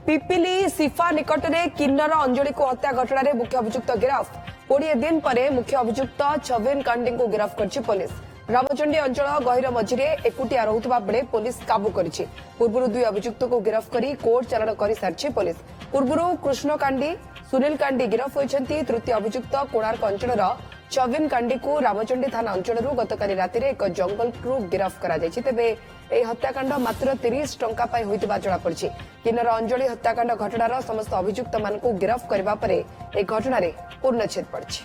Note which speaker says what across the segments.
Speaker 1: पिपिली सिफा निकट में किन्नर अंजलि को हत्या घटना में मुख्य अभियुक्त गिरफ 20 दिन पर मुख्य अभियुक्त छविन कांडी को गिरफ कर पुलिस। रामचंडी अंचल गहिर मझिरे एकुटिया रहुतबा बेले पुलिस काबू करिछि। पूर्व दुई अभियुक्त को गिरफ करी कोर्ट चालाण कर सारी पुलिस। पूर्व कृष्ण कांडी सुनील कांडी गिरफ होइछन्ति। तृतीय अभियुक्त कोणार्क अंचल छविन कांडी को रामचंडी थाना अंचल गतकाली राति एक जंगल गिरफ करा जायछि। तेबे ଏହି ହତ୍ୟାକାଣ୍ଡ ମାତ୍ର 30 ଟଙ୍କା ପାଇଁ ହୋଇଥିବା ଜଣାପଡ଼ିଛି। କିନ୍ନର ଅଞ୍ଜଳି ହତ୍ୟାକାଣ୍ଡ ଘଟଣାର ସମସ୍ତ ଅଭିଯୁକ୍ତମାନଙ୍କୁ ଗିରଫ କରିବା ପରେ ଏହି ଘଟଣାରେ ପୂର୍ଣ୍ଣଚ୍ଛେଦ ପଡ଼ିଛି।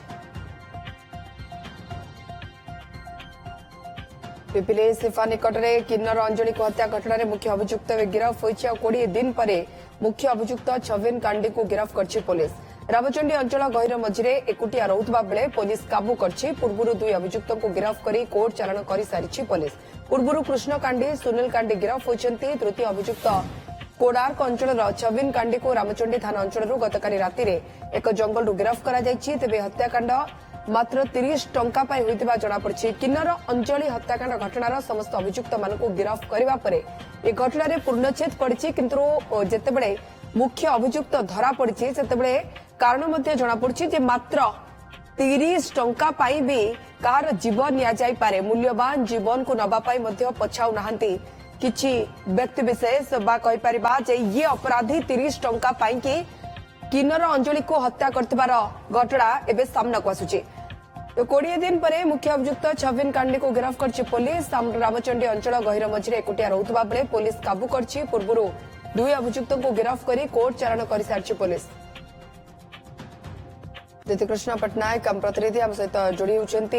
Speaker 1: ପିପିଲି ସିଫା ନିକଟରେ କିନ୍ନର ଅଞ୍ଜଳିକୁ ହତ୍ୟା ଘଟଣାରେ ମୁଖ୍ୟ ଅଭିଯୁକ୍ତ ଗିରଫ ହୋଇଛି। 20 ଦିନ ପରେ ମୁଖ୍ୟ ଅଭିଯୁକ୍ତ ଛବିନ କାଣ୍ଡିକୁ ଗିରଫ କରିଛି पुलिस। रामचंडी अंचल गहिर मझिरे एकुटिया रहुतबा बेले पुलिस काबू करछि। पूर्व दुई अभियुक्त को गिरफ करी कोर्ट चालाण कर सारी पुलिस। पूर्व कृष्ण कांडी सुनील कांडी गिरफ होइछन्ति। तृतीय अभियुक्त कोणार्क अंचल छविन कांडी को रामचंडी थाना अंचल गतकाली राति एक जंगल गिरफ करा जायछि। तेबे हत्याकांड मात्र 30 टंका पाई होइतिबा जणापड़छि। किन्नर अंजलि हत्याकांड घटनार समस्त अभियुक्त मानकु गिरफ करिबा परे ए घटनारे पूर्णच्छेद पड़िछि। किंतु जेतेबेले मुख्य अभियुक्त धरा पड़िछि सेतेबेले कारण मध्य जणापड़छि जे मात्र 30 टंका पाई भी कार जीवन निया जाई पारे। मूल्यवान जीवन को नबा पाई मध्य पछाउ नाहंती किछि व्यक्ति विशेष बा कहि परिबा जे ये अपराधी 30 टंका पाई कि किन्नर अंजलि को हत्या करथिबार घटना एबे सामना को आसुछि। तो 20 दिन पर मुख्य अभियुक्त छविन कांडी को गिरफ करछि पुलिस। रामचंडी अंचल गहिर मझिरे एकुटिया रहुतबा बेले पुलिस काबू करछि। पूर्व दुई अभियुक्त को गिरफ करी कोर्ट चालाण कर सारी पुलिस। दीतिकृष्ण पटनायक आम प्रतिनिधि आम सहित जोड़ी होती।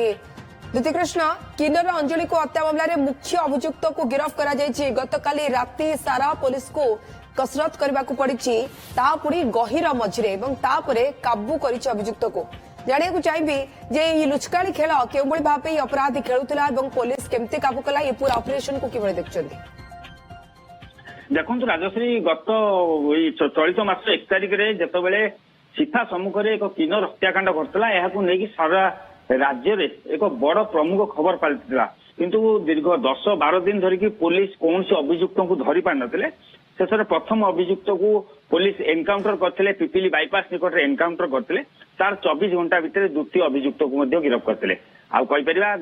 Speaker 1: दीतिकृष्ण, किन्नर अंजलि को हत्या मामला मुख्य अभियुक्त को गिरफ करा जायछि। गतकाली राति सारा पुलिस को कसरत करने को पड़ी पुणी गहिर मझिरे काबू कर अभियुक्त को जाना चाहिए जे ये लुचकाड़ी खेल के भाव अपराधी खेलुला पुलिस केमती काबू कला ये पूरा ऑपरेशन को किभली देखुछन्ति?
Speaker 2: देखो राजश्री गत चलित मास 1 तारिख में जितेबाला सीफा सम्मुखें एक किन्नर हत्याकांड घटला यह सारा राज्य में एक बड़ प्रमुख खबर पालटिला। किंतु दीर्घ 10-12 दिन धरिकी पुलिस कौन से अभियुक्त को धरी पार नथिले। शेष प्रथम अभियुक्त को पुलिस एनकाउंटर करथिले। पिपिली बाईपास निकट में एनकाउंटर करथिले। तार 24 घंटा भितर द्वितीय अभियुक्त को गिरफ करथिले। आ कहि परिबा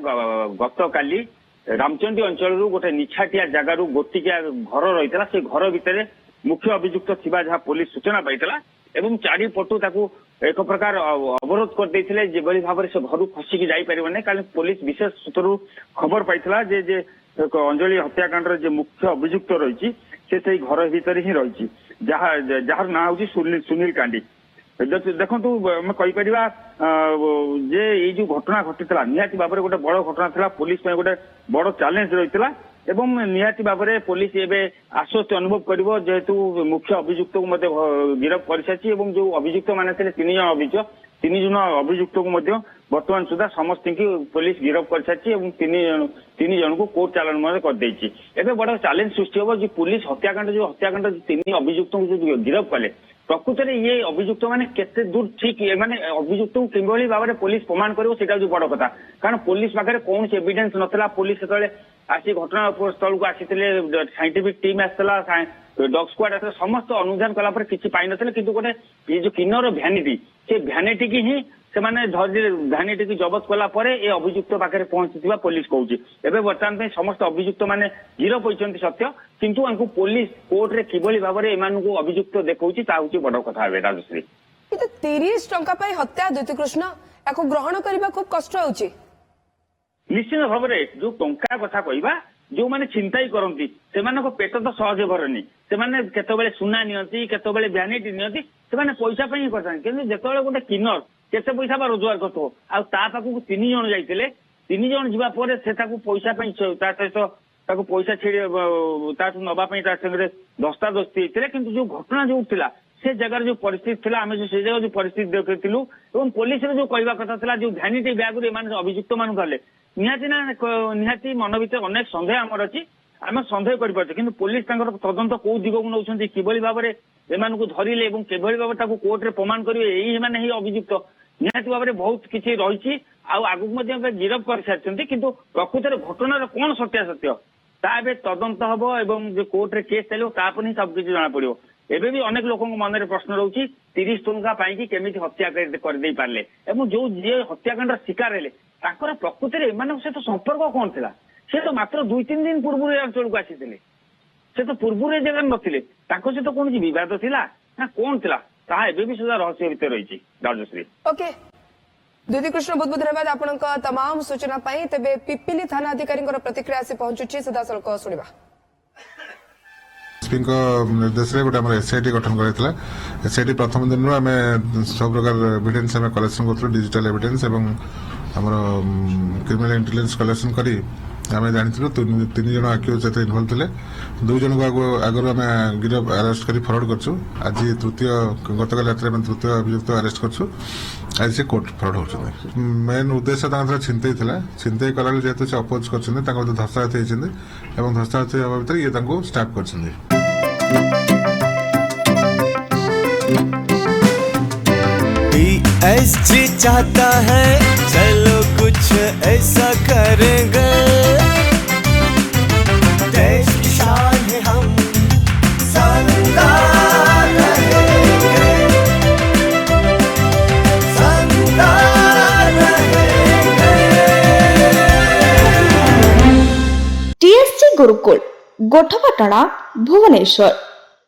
Speaker 2: गत काली रामचंडी अंचल गोटे निछाटिया जगार गोटिकिया घर रही से घर भितर मुख्य अभियुक्त थिबा जहाँ पुलिस सूचना पाइला एवं चारिपटू एक प्रकार अवरोध कर देथिले जेभली भाव से घर खसिकी जाई परिबने। कारण पुलिस विशेष सूत्रु खबर पाइला जे अंजलि हत्याकांड जे मुख्य अभियुक्त रही से घर भितर ही रही जार ना हूँ सुनील कांडी। देखु आम कहीपर जे ये जो घटना घटी निहाती भाव में गोटे बड़ घटना था। पुलिस गोटे बड़ चैलेंज रही एवं निहाती भाव में पुलिस एवं आश्वस्त अनुभव कर जेहेतु मुख्य अभियुक्त को गिरफ कर सारी जो अभियुक्त मैंने 3 जन अभियुक्त 3 जन अभियुक्त को बर्तमान सुधा समस्त की पुलिस गिरफ कर सारी 3 जन को कोर्ट चालाण कर देछि। एबे बड़ चैलेंज सृष्टि हम जो पुलिस हत्याकांड 3 अभियुक्त को जो गिरफ कले प्रकृत में ये अभियुक्त मैंने केते दूर ठीक माने अभियुक्त को किभली भाव में पुलिस प्रमाण कर बड़ कथा। कारण पुलिस पाखे कौन एविडेंस नथला। पुलिस से आसी घटना स्थल को आसी साइंटिफिक टीम आसला डॉग स्क्वाड आसला समस्त अनुधान कला किसी पाई नथिले। किंतु गोटे ये जो किन्नर भ्यानिटी से भ्यानिटी की ही से भ्यानिटी की जबत कला ये अभियुक्त पाखे पहुंची पुलिस कहूँ। एवं बर्तमान समस्त अभियुक्त मैंने गिरफ होती सत्य किंतु पुलिस कोर्ट रे किभली भाव में एमान को अभियुक्त देखौछि ता होछि बड़ कथा है राजश्री।
Speaker 1: 30 टंका पाई हत्या दीतिकृष्ण याको ग्रहण करबा खूब कष्ट होछि।
Speaker 2: निश्चित भाव में जो टंका कथा कहवा जो मैंने चिंता ही करती से पेट तो सहज भरनी से केतबेले सुना नियंती केतबेले भ्यानिटी नियंती से पैसा ही करते कि जिते गोटे किन्नर केते पैसा रोजगार करथो आ ता पाखु 3 जन जाइतिले 3 जन जीवा परे से पैसा ता सहित पैसा छेड़ी नबा संगे दस्तादस्ती होते। किंतु जो घटना जो उठला से जगह जो परिस्थिति थी आम से जगह जो परिस्थिति देखिलु और पुलिस जो कहवा कथा था जो भ्यानिटी बैग अभियुक्त मान गले निहाती मन भर अनेक सन्देह आमर अच्छी आम सन्देह कर कि पुलिस तदंत कौ दिग को नौ किभली भाव में एमान को धरिले किभली भाव कोर्ट रे प्रमाण करेंगे यही अभियुक्त निहाती भाव में बहुत किसी रही आगुक गिरफ कर सारी। किंतु प्रकृत घटनार कौन सत्यासत्य ता तदंत हम जो कोर्ट रे केस चलो तापर ही सब किसी जना पड़ो। ଏବେ ବି ଅନେକ ଲୋକଙ୍କ ମନରେ ପ୍ରଶ୍ନ ରହୁଛି 30 ଟଙ୍କା ପାଇଁକି କେମିତି ହତ୍ୟା କରିଦେଇ ପାରିଲେ ଏବଂ ଯୋଉ ଯିଏ ହତ୍ୟାକାଣ୍ଡର ଶିକାର ହେଲେ ତାଙ୍କର ପ୍ରକୃତିରେ ଏମାନଙ୍କ ସହିତ ସମ୍ପର୍କ କଣ ଥିଲା? ସେ ତ ମାତ୍ର 2-3 ଦିନ ପୂର୍ବରୁ ଏ ଅଞ୍ଚଳକୁ ଆସିଥିଲେ, ସେ ତ ପୂର୍ବରୁ ଏ ଜାଗାରେ ନଥିଲେ, ତାଙ୍କ ସହିତ କୌଣସି ବିବାଦ ଥିଲା ନା କଣ ଥିଲା ତାହା ଏବେ ବି ସୁଦ୍ଧା ରହସ୍ୟ ଭିତରେ ରହିଛି। ରାଜଶ୍ରୀ
Speaker 1: ओके द्युति कृष्ण बहुत बहुत धन्यवाद आपनका तमाम सूचना पाई। तेबे पिपिली थाना अधिकारी प्रतिक्रिया आसी पहुंचुची सीधासलख सुनिबा।
Speaker 3: एसपी निर्देश में गोटे एसआईटी गठन कर एसआईटी प्रथम दिन आम सब प्रकार एविडेंस आम कलेक्शन करूँ डिजिटल एविडेंस और क्रिमिनल इंटेलिजेंस कलेक्शन करी आम जानी 3 जन आक्यूज इनवल्व थे 2 जन को आगु आम गिरफ अरेस्ट कर फरवर्ड कर आज तृतीय गतकाल रात तृतीय अभियुक्त अरेस्ट कर आज से कोर्ट फरवर्ड हो मेन उद्देश्य छिनतई छिनतई कला जेहतु से अपोज कर धस्तागत होती धस्तागत होगा भर ये स्टाफ कर
Speaker 4: एसजी चाहता है चलो कुछ ऐसा करेंगे, देश की शान है हम संदार रहेंगे, संदार रहेंगे।
Speaker 5: टीएससी गुरुकुल गोठपाटणा भुवनेश्वर।